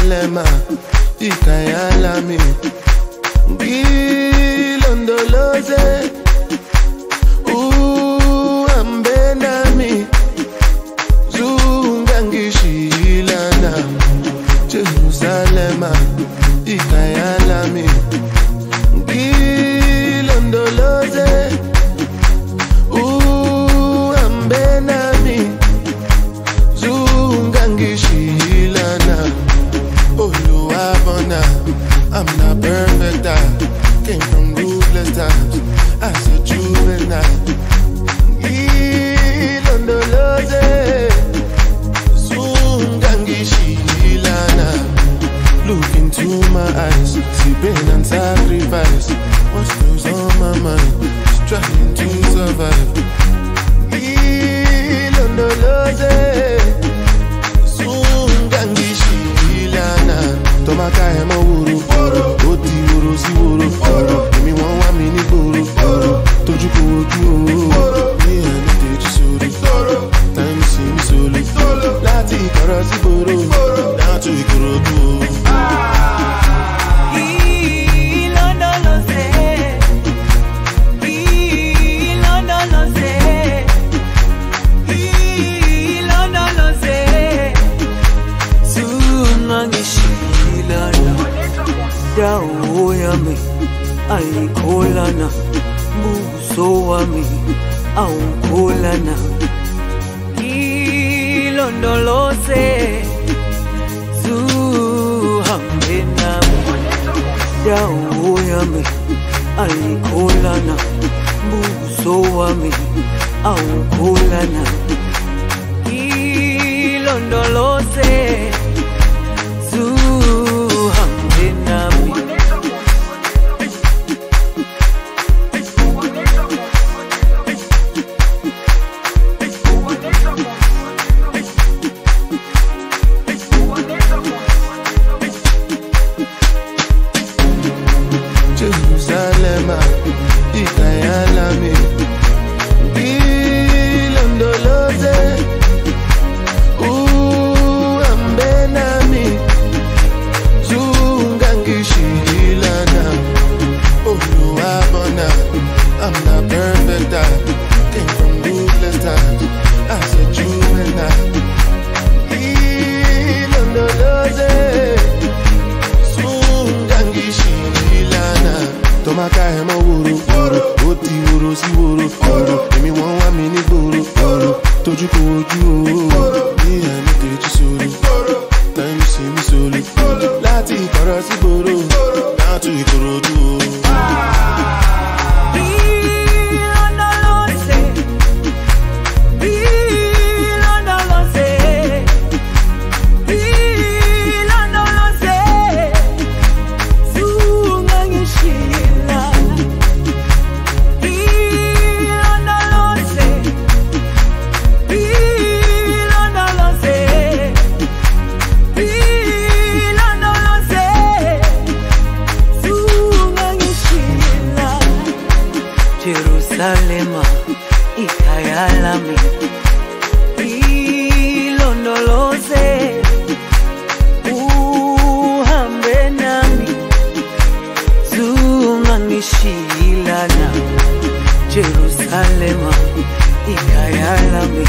Jerusalem, ikaya lami, ngilondoloze, uhambe nami, zungangishilana. Jerusalem, ikaya lami, ngilondoloze, uhambe nami, zungangishilana. Oluwabona, I'm not perfect, I came from ruthless times as a juvenile. Ilondoloze, zungangishilana. Look into my eyes, see pain and sacrifice. What's goes on my mind, just trying to survive. Ilondoloze, zungangishilana. Tomaka emo wuru, oti wuru si wuru. Emi won wa mi ni gboro, toju ko oju o. Me and Teju solo, time see me solo. Lati koro si boro, down to Ikorodu. Dawo yami ayikholana, buso wami awukholana. Ilondoloze, zuhambe nami. Dawo yami ayikholana, buso wami awukholana. Ilondoloze, zuhambe nami. Jerusalem, ikaya lami, ilondoloze, uhambe nami, zungangishilana. Oluwabona, I'm not perfect, I came from ruthless times as a juvenile. Ilondoloze, zungangishilana. Tomaka emo wuru, oti wuru si wuru. Emi won wa mi ni gboro, toju ko oju o. Me and Teju solo, time see me solo. Lati koro si boro, down to Ikorodu. Jerusalem, ikaya lami, ilondoloze, uhambe nami, zungangishilana. Jerusalem, ikaya lami.